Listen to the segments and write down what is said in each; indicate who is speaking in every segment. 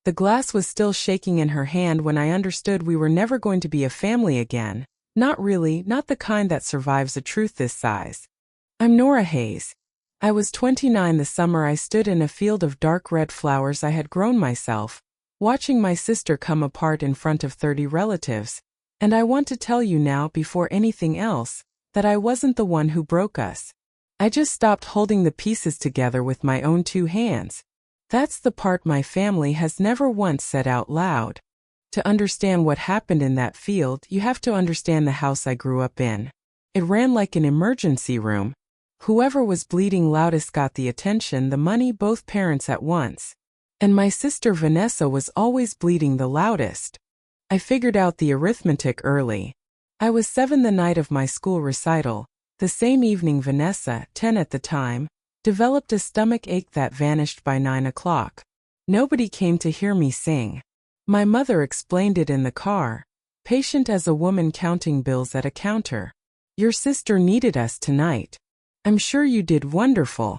Speaker 1: The glass was still shaking in her hand when I understood we were never going to be a family again. Not really, not the kind that survives a truth this size. I'm Nora Hayes. I was 29 the summer I stood in a field of dark red flowers I had grown myself, watching my sister come apart in front of 30 relatives. And I want to tell you now before anything else, that I wasn't the one who broke us. I just stopped holding the pieces together with my own 2 hands. That's the part my family has never once said out loud. To understand what happened in that field, you have to understand the house I grew up in. It ran like an emergency room. Whoever was bleeding loudest got the attention, the money, both parents at once. And my sister Vanessa was always bleeding the loudest. I figured out the arithmetic early. I was 7 the night of my school recital. The same evening Vanessa, 10 at the time, developed a stomach ache that vanished by 9 o'clock. Nobody came to hear me sing. My mother explained it in the car, patient as a woman counting bills at a counter. Your sister needed us tonight. I'm sure you did wonderful.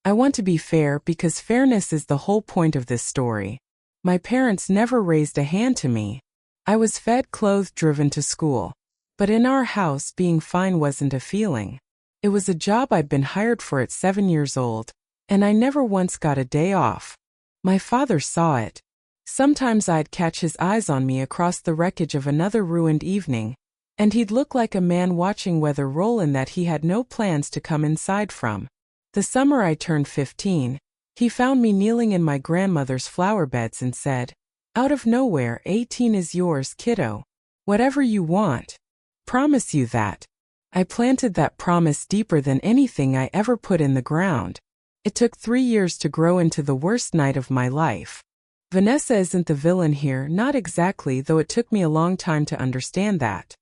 Speaker 1: I want to be fair because fairness is the whole point of this story. My parents never raised a hand to me. I was fed, clothed, driven to school. But in our house, being fine wasn't a feeling. It was a job I'd been hired for at 7 years old, and I never once got a day off. My father saw it. Sometimes I'd catch his eyes on me across the wreckage of another ruined evening, and he'd look like a man watching weather roll in that he had no plans to come inside from. The summer I turned 15, he found me kneeling in my grandmother's flower beds and said, out of nowhere, 18 is yours, kiddo. Whatever you want. Promise you that. I planted that promise deeper than anything I ever put in the ground. It took 3 years to grow into the worst night of my life. Vanessa isn't the villain here, not exactly, though it took me a long time to understand that.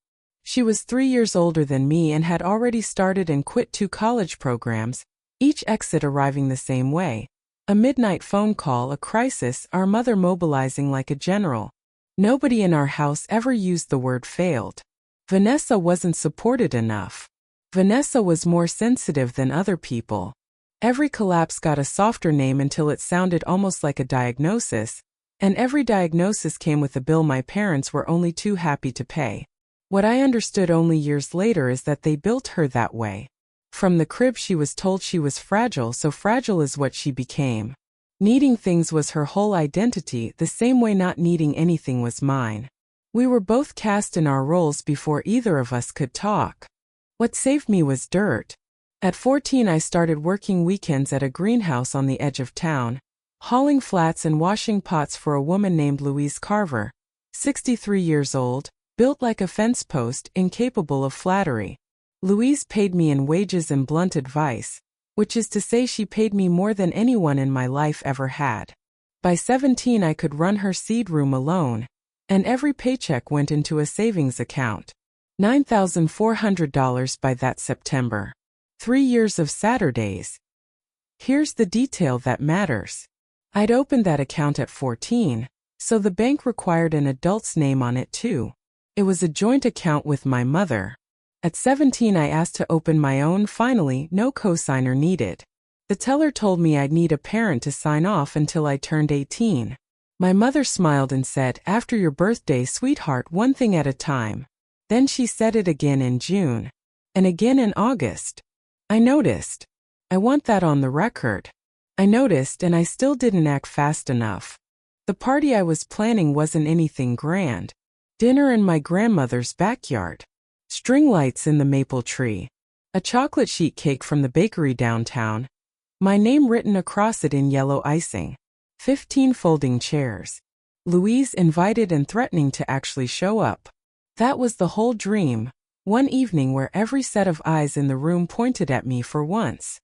Speaker 1: She was 3 years older than me and had already started and quit 2 college programs, each exit arriving the same way. A midnight phone call, a crisis, our mother mobilizing like a general. Nobody in our house ever used the word failed. Vanessa wasn't supported enough. Vanessa was more sensitive than other people. Every collapse got a softer name until it sounded almost like a diagnosis, and every diagnosis came with a bill my parents were only too happy to pay. What I understood only years later is that they built her that way. From the crib she was told she was fragile, so fragile is what she became. Needing things was her whole identity, the same way not needing anything was mine. We were both cast in our roles before either of us could talk. What saved me was dirt. At 14 I started working weekends at a greenhouse on the edge of town, hauling flats and washing pots for a woman named Louise Carver, 63 years old, built like a fence post, incapable of flattery. Louise paid me in wages and blunt advice, which is to say she paid me more than anyone in my life ever had. By 17 I could run her seed room alone, and every paycheck went into a savings account. $9,400 by that September. 3 years of Saturdays. Here's the detail that matters. I'd opened that account at 14, so the bank required an adult's name on it too. It was a joint account with my mother. At 17 I asked to open my own, finally, no cosigner needed. The teller told me I'd need a parent to sign off until I turned 18. My mother smiled and said, after your birthday, sweetheart, one thing at a time. Then she said it again in June. And again in August. I noticed. I want that on the record. I noticed, and I still didn't act fast enough. The party I was planning wasn't anything grand. Dinner in my grandmother's backyard. String lights in the maple tree. A chocolate sheet cake from the bakery downtown. My name written across it in yellow icing. 15 folding chairs. Louise invited and threatening to actually show up. That was the whole dream. One evening where every set of eyes in the room pointed at me for once.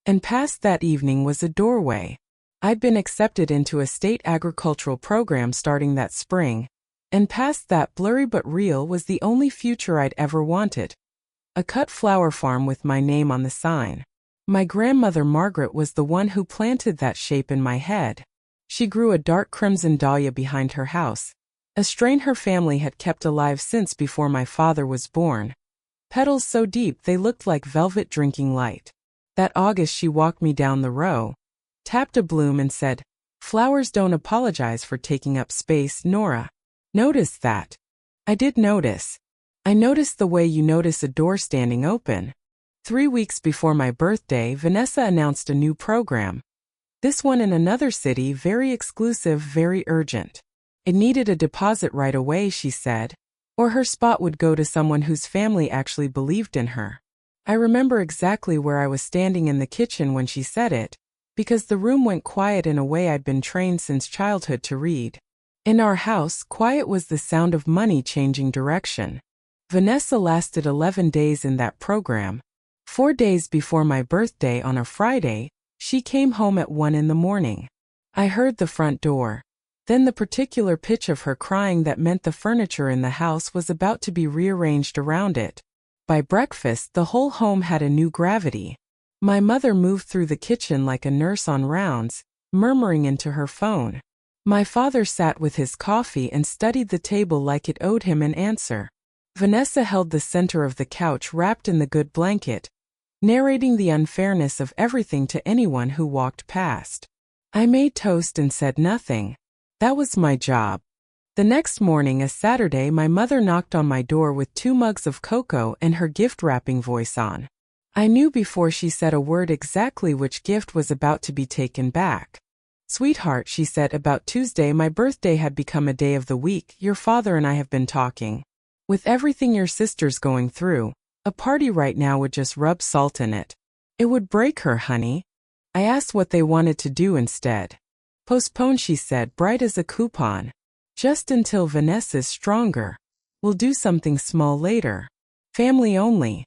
Speaker 1: And past that evening was a doorway. I'd been accepted into a state agricultural program starting that spring. And past that, blurry but real, was the only future I'd ever wanted. A cut flower farm with my name on the sign. My grandmother Margaret was the one who planted that shape in my head. She grew a dark crimson dahlia behind her house, a strain her family had kept alive since before my father was born. Petals so deep they looked like velvet drinking light. That August she walked me down the row, tapped a bloom and said, Flowers don't apologize for taking up space, Nora. Notice that. I did notice. I noticed the way you notice a door standing open. 3 weeks before my birthday, Vanessa announced a new program. This one in another city, very exclusive, very urgent. It needed a deposit right away, she said, or her spot would go to someone whose family actually believed in her. I remember exactly where I was standing in the kitchen when she said it, because the room went quiet in a way I'd been trained since childhood to read. In our house, quiet was the sound of money changing direction. Vanessa lasted 11 days in that program. 4 days before my birthday on a Friday, she came home at 1 in the morning. I heard the front door. Then the particular pitch of her crying that meant the furniture in the house was about to be rearranged around it. By breakfast, the whole home had a new gravity. My mother moved through the kitchen like a nurse on rounds, murmuring into her phone. My father sat with his coffee and studied the table like it owed him an answer. Vanessa held the center of the couch wrapped in the good blanket, narrating the unfairness of everything to anyone who walked past. I made toast and said nothing. That was my job. The next morning, a Saturday, my mother knocked on my door with 2 mugs of cocoa and her gift-wrapping voice on. I knew before she said a word exactly which gift was about to be taken back. Sweetheart, she said, about Tuesday my birthday had become a day of the week. Your father and I have been talking. With everything your sister's going through, a party right now would just rub salt in it. It would break her, honey. I asked what they wanted to do instead. Postpone, she said, bright as a coupon. Just until Vanessa's stronger. We'll do something small later. Family only.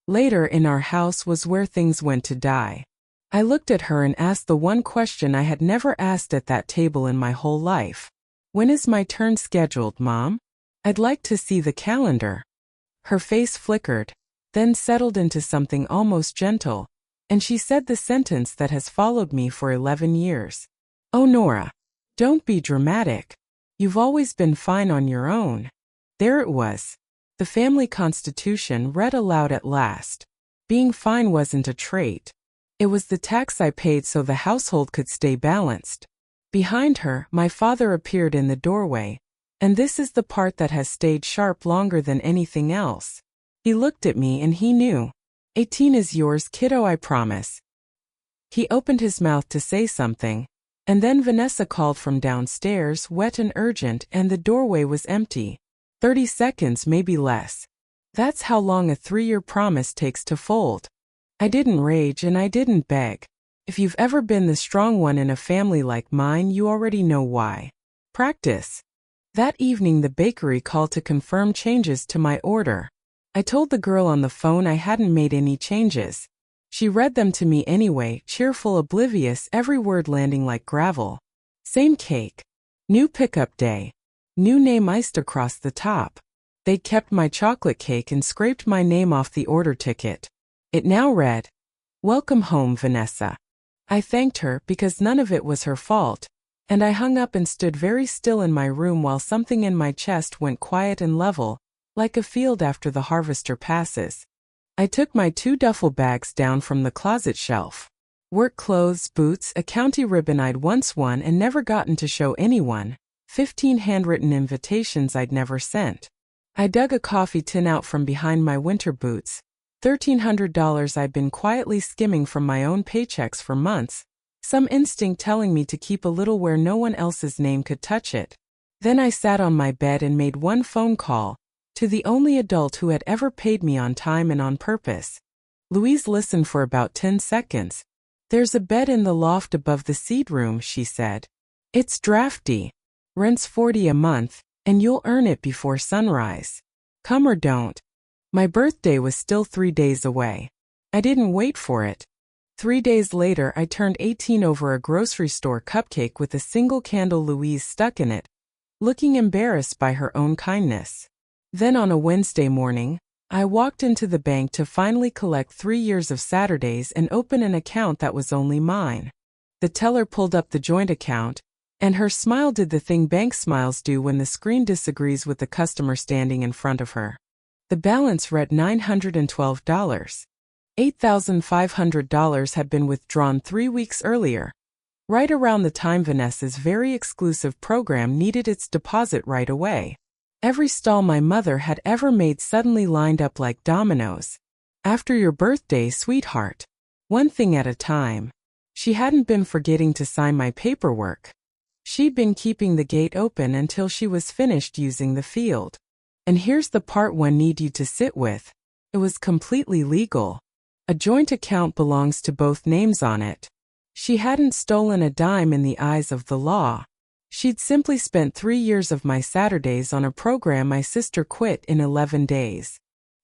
Speaker 1: Later in our house was where things went to die. I looked at her and asked the one question I had never asked at that table in my whole life. When is my turn scheduled, Mom? I'd like to see the calendar. Her face flickered, then settled into something almost gentle, and she said the sentence that has followed me for 11 years. Oh, Nora, don't be dramatic. You've always been fine on your own. There it was. The family constitution read aloud at last. Being fine wasn't a trait. It was the tax I paid so the household could stay balanced. Behind her, my father appeared in the doorway, and this is the part that has stayed sharp longer than anything else. He looked at me and he knew. 18 is yours, kiddo, I promise. He opened his mouth to say something, and then Vanessa called from downstairs, wet and urgent, and the doorway was empty. 30 seconds, maybe less. That's how long a 3-year promise takes to fold. I didn't rage and I didn't beg. If you've ever been the strong one in a family like mine, you already know why. Practice. That evening the bakery called to confirm changes to my order. I told the girl on the phone I hadn't made any changes. She read them to me anyway, cheerful, oblivious, every word landing like gravel. Same cake. New pickup day. New name iced across the top. They'd kept my chocolate cake and scraped my name off the order ticket. It now read, "Welcome home, Vanessa." I thanked her because none of it was her fault, and I hung up and stood very still in my room while something in my chest went quiet and level, like a field after the harvester passes. I took my 2 duffel bags down from the closet shelf. Work clothes, boots, a county ribbon I'd once won and never gotten to show anyone, 15 handwritten invitations I'd never sent. I dug a coffee tin out from behind my winter boots, $1,300 I'd been quietly skimming from my own paychecks for months, some instinct telling me to keep a little where no one else's name could touch it. Then I sat on my bed and made one phone call, to the only adult who had ever paid me on time and on purpose. Louise listened for about 10 seconds. "There's a bed in the loft above the seed room," she said. "It's drafty. Rent's $40 a month, and you'll earn it before sunrise. Come or don't." My birthday was still 3 days away. I didn't wait for it. 3 days later, I turned 18 over a grocery store cupcake with a single candle Louise stuck in it, looking embarrassed by her own kindness. Then on a Wednesday morning, I walked into the bank to finally collect 3 years of Saturdays and open an account that was only mine. The teller pulled up the joint account, and her smile did the thing bank smiles do when the screen disagrees with the customer standing in front of her. The balance read $912. $8,500 had been withdrawn 3 weeks earlier. Right around the time Vanessa's very exclusive program needed its deposit right away. Every stall my mother had ever made suddenly lined up like dominoes. After your birthday, sweetheart. One thing at a time. She hadn't been forgetting to sign my paperwork. She'd been keeping the gate open until she was finished using the field. And here's the part one need you to sit with. It was completely legal. A joint account belongs to both names on it. She hadn't stolen a dime in the eyes of the law. She'd simply spent 3 years of my Saturdays on a program my sister quit in 11 days.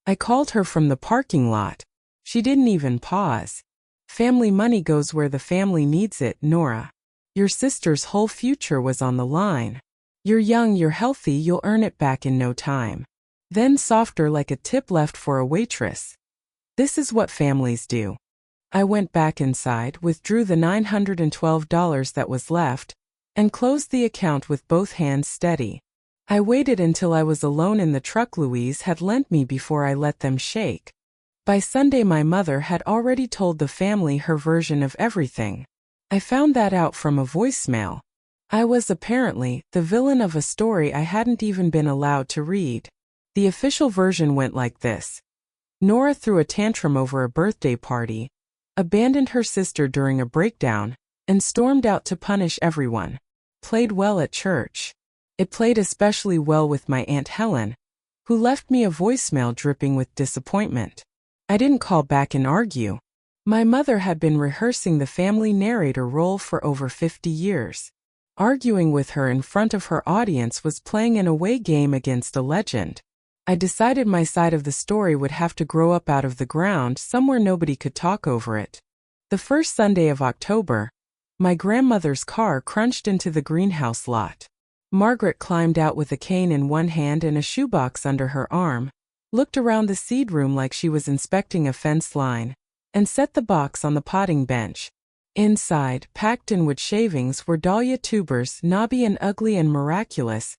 Speaker 1: I called her from the parking lot. She didn't even pause. Family money goes where the family needs it, Nora. Your sister's whole future was on the line. You're young, you're healthy, you'll earn it back in no time. Then softer like a tip left for a waitress. This is what families do. I went back inside, withdrew the $912 that was left, and closed the account with both hands steady. I waited until I was alone in the truck Louise had lent me before I let them shake. By Sunday my mother had already told the family her version of everything. I found that out from a voicemail. I was apparently the villain of a story I hadn't even been allowed to read. The official version went like this. Nora threw a tantrum over a birthday party, abandoned her sister during a breakdown, and stormed out to punish everyone. Played well at church. It played especially well with my Aunt Helen, who left me a voicemail dripping with disappointment. I didn't call back and argue. My mother had been rehearsing the family narrator role for over 50 years. Arguing with her in front of her audience was playing an away game against a legend. I decided my side of the story would have to grow up out of the ground somewhere nobody could talk over it. The first Sunday of October, my grandmother's car crunched into the greenhouse lot. Margaret climbed out with a cane in one hand and a shoebox under her arm, looked around the seed room like she was inspecting a fence line, and set the box on the potting bench. Inside, packed in wood shavings, were dahlia tubers, knobby and ugly and miraculous,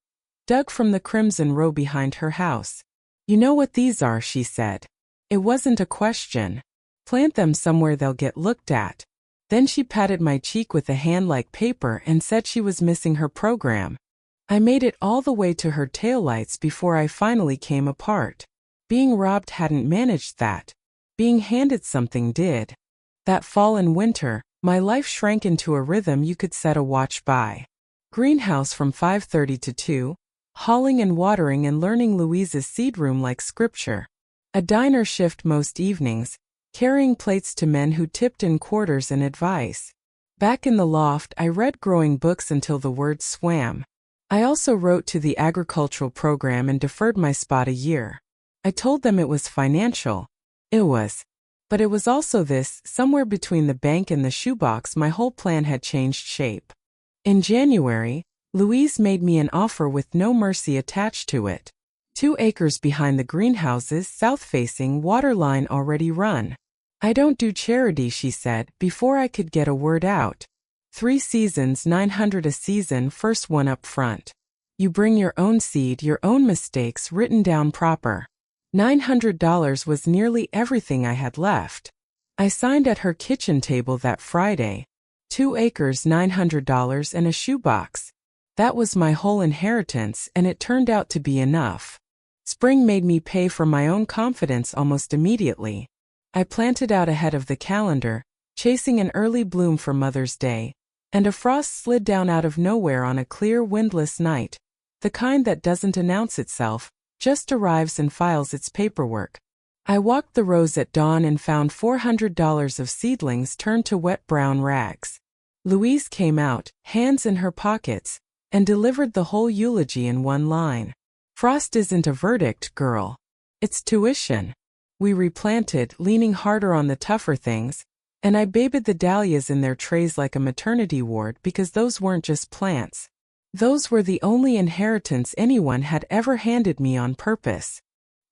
Speaker 1: dug from the crimson row behind her house. You know what these are, she said. It wasn't a question. Plant them somewhere they'll get looked at. Then she patted my cheek with a hand like paper and said she was missing her program. I made it all the way to her taillights before I finally came apart. Being robbed hadn't managed that. Being handed something did. That fall and winter, my life shrank into a rhythm you could set a watch by. Greenhouse from 5:30 to 2, hauling and watering and learning Louise's seed room like scripture. A diner shift most evenings, carrying plates to men who tipped in quarters and advice. Back in the loft, I read growing books until the words swam. I also wrote to the agricultural program and deferred my spot a year. I told them it was financial. It was. But it was also this, somewhere between the bank and the shoebox my whole plan had changed shape. In January, Louise made me an offer with no mercy attached to it. 2 acres behind the greenhouses, south-facing, waterline already run. I don't do charity, she said, before I could get a word out. 3 seasons, $900 a season, first one up front. You bring your own seed, your own mistakes written down proper. $900 was nearly everything I had left. I signed at her kitchen table that Friday. 2 acres, $900 and a shoebox. That was my whole inheritance, and it turned out to be enough. Spring made me pay for my own confidence almost immediately. I planted out ahead of the calendar, chasing an early bloom for Mother's Day, and a frost slid down out of nowhere on a clear, windless night, the kind that doesn't announce itself, just arrives and files its paperwork. I walked the rows at dawn and found $400 of seedlings turned to wet brown rags. Louise came out, hands in her pockets, and delivered the whole eulogy in one line. Frost isn't a verdict, girl. It's tuition. We replanted, leaning harder on the tougher things, and I babied the dahlias in their trays like a maternity ward because those weren't just plants. Those were the only inheritance anyone had ever handed me on purpose.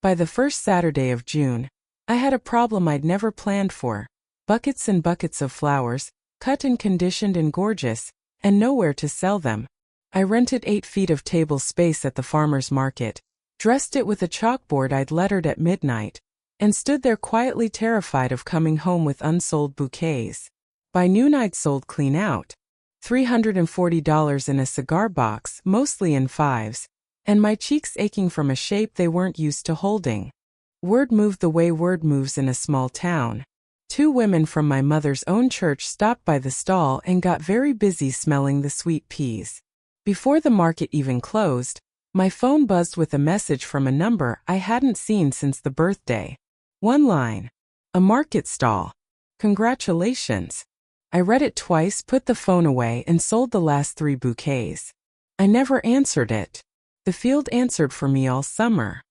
Speaker 1: By the first Saturday of June, I had a problem I'd never planned for. Buckets and buckets of flowers, cut and conditioned and gorgeous, and nowhere to sell them. I rented 8 feet of table space at the farmer's market, dressed it with a chalkboard I'd lettered at midnight, and stood there quietly terrified of coming home with unsold bouquets. By noon I'd sold clean out. $340 in a cigar box, mostly in fives, and my cheeks aching from a shape they weren't used to holding. Word moved the way word moves in a small town. 2 women from my mother's own church stopped by the stall and got very busy smelling the sweet peas. Before the market even closed, my phone buzzed with a message from a number I hadn't seen since the birthday. One line. A market stall. Congratulations. I read it twice, put the phone away, and sold the last 3 bouquets. I never answered it. The field answered for me all summer.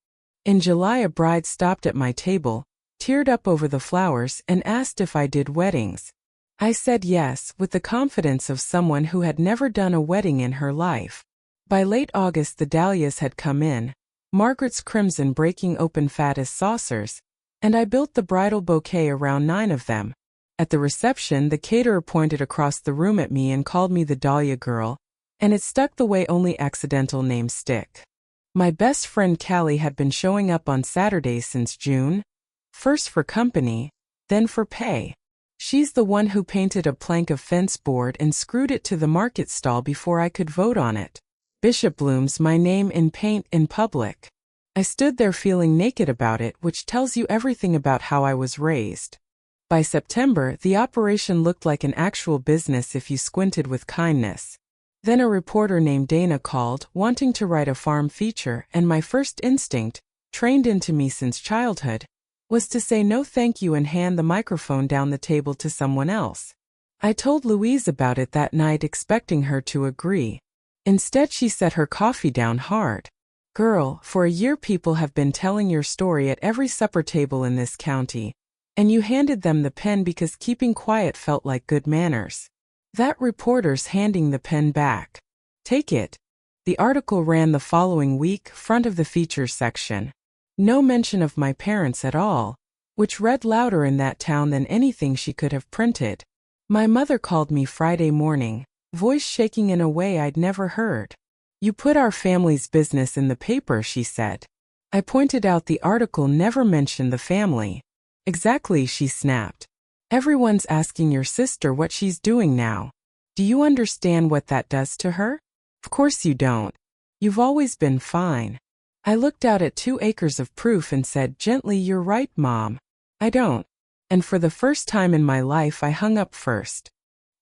Speaker 1: In July, a bride stopped at my table, teared up over the flowers, and asked if I did weddings. I said yes, with the confidence of someone who had never done a wedding in her life. By late August, the dahlias had come in, Margaret's crimson breaking open fat as saucers, and I built the bridal bouquet around 9 of them. At the reception, the caterer pointed across the room at me and called me the Dahlia Girl, and it stuck the way only accidental names stick. My best friend Callie had been showing up on Saturdays since June, first for company, then for pay. She's the one who painted a plank of fence board and screwed it to the market stall before I could vote on it. Bishop Bloom's my name in paint in public. I stood there feeling naked about it, which tells you everything about how I was raised. By September, the operation looked like an actual business if you squinted with kindness. Then a reporter named Dana called, wanting to write a farm feature, and my first instinct, trained into me since childhood, was to say no thank you and hand the microphone down the table to someone else. I told Louise about it that night, expecting her to agree. Instead, she set her coffee down hard. Girl, for a year people have been telling your story at every supper table in this county, and you handed them the pen because keeping quiet felt like good manners. That reporter's handing the pen back. Take it. The article ran the following week, front of the features section. No mention of my parents at all, which read louder in that town than anything she could have printed. My mother called me Friday morning, voice shaking in a way I'd never heard. You put our family's business in the paper, she said. I pointed out the article never mentioned the family. Exactly, she snapped. Everyone's asking your sister what she's doing now. Do you understand what that does to her? Of course you don't. You've always been fine. I looked out at 2 acres of proof and said gently, you're right, Mom. I don't. And for the first time in my life, I hung up first.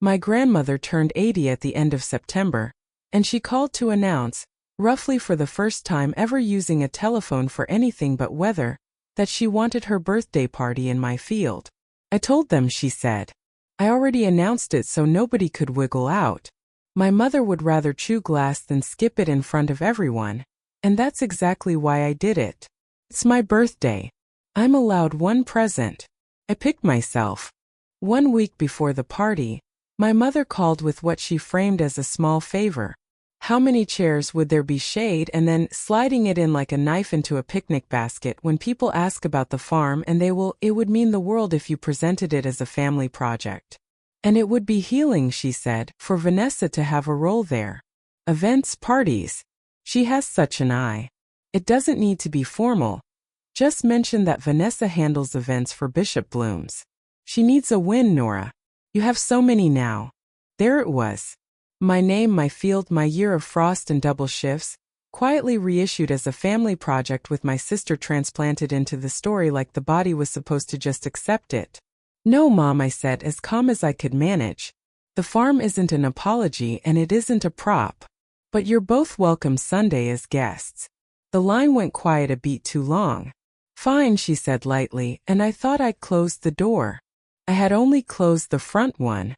Speaker 1: My grandmother turned 80 at the end of September, and she called to announce, roughly for the first time ever using a telephone for anything but weather, that she wanted her birthday party in my field. I told them, she said. I already announced it so nobody could wiggle out. My mother would rather chew glass than skip it in front of everyone, and that's exactly why I did it. It's my birthday. I'm allowed one present. I picked myself. 1 week before the party, my mother called with what she framed as a small favor. How many chairs would there be, shade, and then sliding it in like a knife into a picnic basket when people ask about the farm, and it would mean the world if you presented it as a family project. And it would be healing, she said, for Vanessa to have a role there. Events, parties. She has such an eye. It doesn't need to be formal. Just mention that Vanessa handles events for Bishop Bloom's. She needs a win, Nora. You have so many now. There it was. My name, my field, my year of frost and double shifts, quietly reissued as a family project with my sister transplanted into the story like the body was supposed to just accept it. No, Mom, I said, as calm as I could manage. The farm isn't an apology and it isn't a prop. But you're both welcome Sunday as guests. The line went quiet a beat too long. Fine, she said lightly, and I thought I'd closed the door. I had only closed the front one.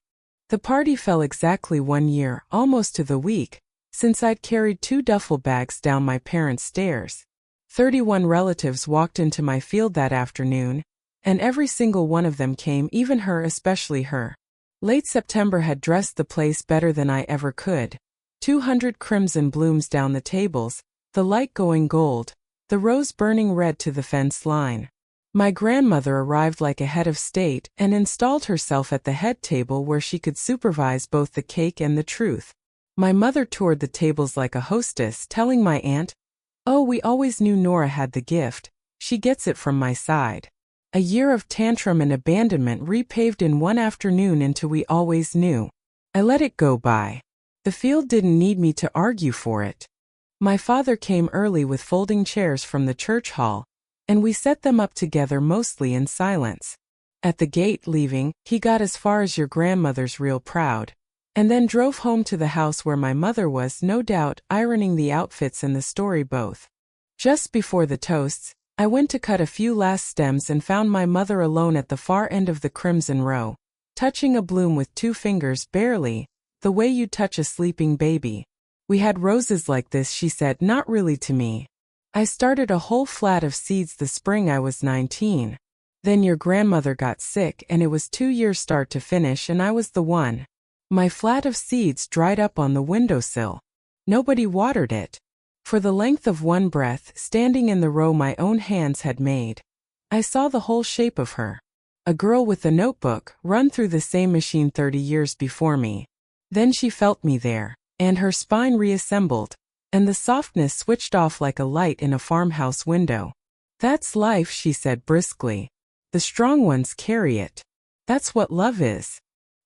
Speaker 1: The party fell exactly 1 year, almost to the week, since I'd carried 2 duffel bags down my parents' stairs. 31 relatives walked into my field that afternoon, and every single one of them came, even her, especially her. Late September had dressed the place better than I ever could. 200 crimson blooms down the tables, the light going gold, the rose burning red to the fence line. My grandmother arrived like a head of state and installed herself at the head table where she could supervise both the cake and the truth. My mother toured the tables like a hostess, telling my aunt, "Oh, we always knew Nora had the gift. She gets it from my side." A year of tantrum and abandonment repaved in one afternoon into we always knew. I let it go by. The field didn't need me to argue for it. My father came early with folding chairs from the church hall, and we set them up together mostly in silence. At the gate leaving, he got as far as "Your grandmother's real proud," and then drove home to the house where my mother was, no doubt, ironing the outfits and the story both. Just before the toasts, I went to cut a few last stems and found my mother alone at the far end of the crimson row, touching a bloom with 2 fingers barely, the way you touch a sleeping baby. "We had roses like this," she said, not really to me. "I started a whole flat of seeds the spring I was 19. Then your grandmother got sick and it was 2 years start to finish and I was the one. My flat of seeds dried up on the windowsill. Nobody watered it. For the length of one breath, standing in the row my own hands had made, I saw the whole shape of her. A girl with a notebook, run through the same machine 30 years before me. Then she felt me there, and her spine reassembled, and the softness switched off like a light in a farmhouse window. That's life," she said briskly. "The strong ones carry it. That's what love is."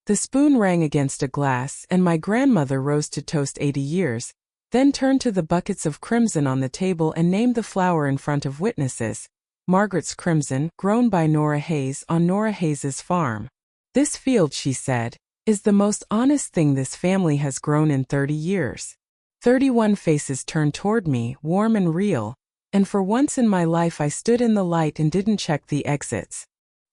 Speaker 1: The spoon rang against a glass, and my grandmother rose to toast 80 years, then turned to the buckets of crimson on the table and named the flower in front of witnesses. "Margaret's crimson, grown by Nora Hayes on Nora Hayes's farm. This field," she said, "is the most honest thing this family has grown in 30 years. 31 faces turned toward me, warm and real, and for once in my life I stood in the light and didn't check the exits."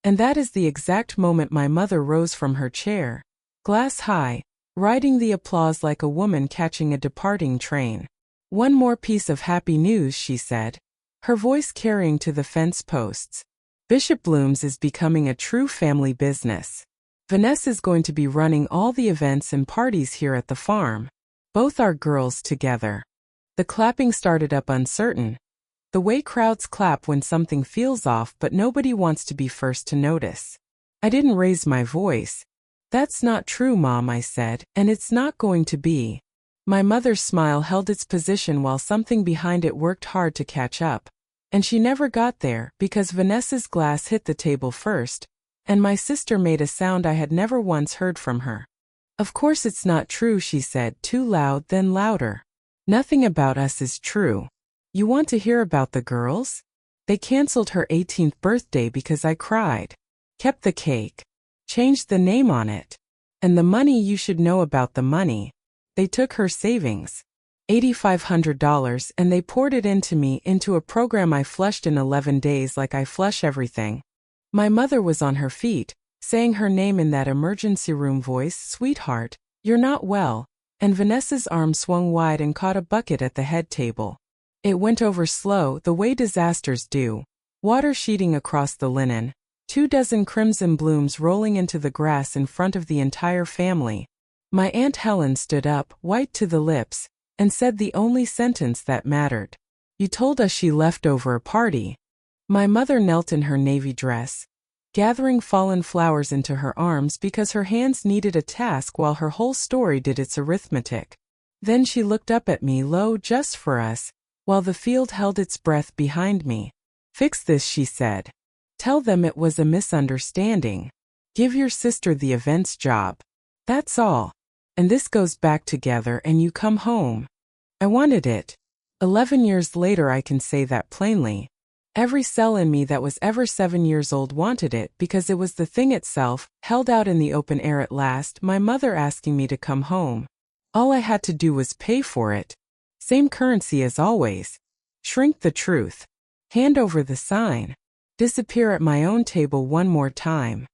Speaker 1: And that is the exact moment my mother rose from her chair, glass high, riding the applause like a woman catching a departing train. "One more piece of happy news," she said, her voice carrying to the fence posts. "Bishop Bloom's is becoming a true family business. Vanessa's going to be running all the events and parties here at the farm. Both our girls together." The clapping started up uncertain, the way crowds clap when something feels off but nobody wants to be first to notice. I didn't raise my voice. "That's not true, Mom," I said, "and it's not going to be." My mother's smile held its position while something behind it worked hard to catch up, and she never got there because Vanessa's glass hit the table first, and my sister made a sound I had never once heard from her. "Of course it's not true," she said, too loud, then louder. "Nothing about us is true. You want to hear about the girls? They canceled her 18th birthday because I cried. Kept the cake. Changed the name on it. And the money, you should know about the money. They took her savings, $8,500, and they poured it into me, into a program I flushed in 11 days like I flush everything." My mother was on her feet, saying her name in that emergency room voice, "Sweetheart, you're not well," and Vanessa's arm swung wide and caught a bucket at the head table. It went over slow, the way disasters do, water sheeting across the linen, 24 crimson blooms rolling into the grass in front of the entire family. My Aunt Helen stood up, white to the lips, and said the only sentence that mattered. "You told us she left over a party." My mother knelt in her navy dress, gathering fallen flowers into her arms because her hands needed a task while her whole story did its arithmetic. Then she looked up at me low, "Just for us," while the field held its breath behind me. "Fix this," she said. "Tell them it was a misunderstanding. Give your sister the events job. That's all. And this goes back together and you come home." I wanted it. 11 years later I can say that plainly. Every cell in me that was ever 7 years old wanted it because it was the thing itself, held out in the open air at last, my mother asking me to come home. All I had to do was pay for it. Same currency as always. Shrink the truth. Hand over the sign. Disappear at my own table one more time.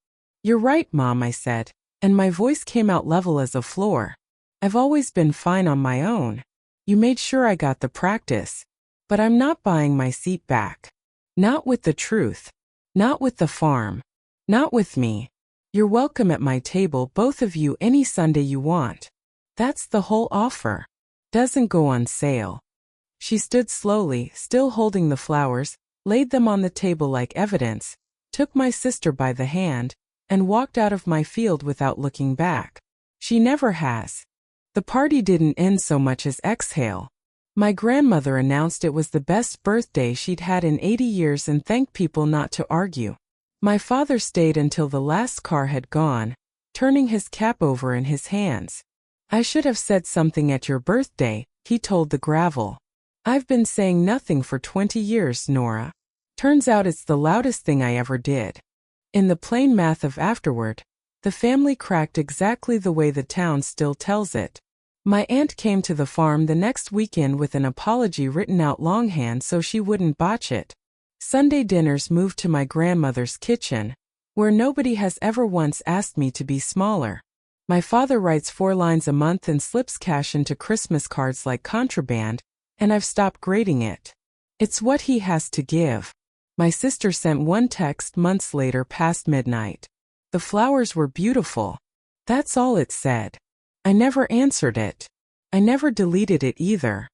Speaker 1: "You're right, Mom," I said, and my voice came out level as a floor. "I've always been fine on my own. You made sure I got the practice. But I'm not buying my seat back. Not with the truth. Not with the farm. Not with me. You're welcome at my table, both of you, any Sunday you want. That's the whole offer. Doesn't go on sale." She stood slowly, still holding the flowers, laid them on the table like evidence, took my sister by the hand, and walked out of my field without looking back. She never has. The party didn't end so much as exhale. My grandmother announced it was the best birthday she'd had in 80 years and thanked people not to argue. My father stayed until the last car had gone, turning his cap over in his hands. I should have said something at your birthday, he told the gravel. I've been saying nothing for 20 years, Nora. Turns out it's the loudest thing I ever did. In the plain math of afterward, the family cracked exactly the way the town still tells it. My aunt came to the farm the next weekend with an apology written out longhand so she wouldn't botch it. Sunday dinners moved to my grandmother's kitchen, where nobody has ever once asked me to be smaller. My father writes 4 lines a month and slips cash into Christmas cards like contraband, and I've stopped grading it. It's what he has to give. My sister sent one text months later past midnight. The flowers were beautiful. That's all it said. I never answered it. I never deleted it either.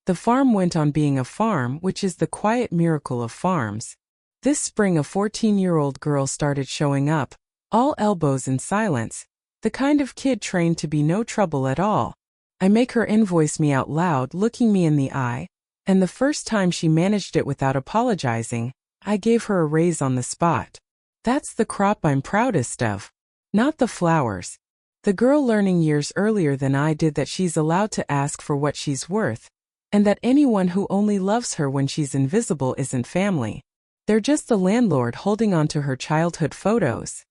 Speaker 1: The farm went on being a farm, which is the quiet miracle of farms. This spring a 14-year-old girl started showing up, all elbows and silence, the kind of kid trained to be no trouble at all. I make her invoice me out loud, looking me in the eye, and the first time she managed it without apologizing, I gave her a raise on the spot. That's the crop I'm proudest of. Not the flowers. The girl learning years earlier than I did that she's allowed to ask for what she's worth, and that anyone who only loves her when she's invisible isn't family. They're just the landlord holding on to her childhood photos.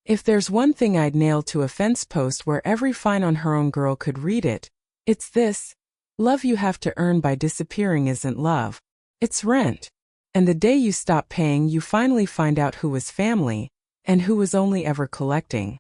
Speaker 1: If there's one thing I'd nail to a fence post where every fine on her own girl could read it, it's this: love you have to earn by disappearing isn't love. It's rent. And the day you stop paying, you finally find out who was family, and who was only ever collecting.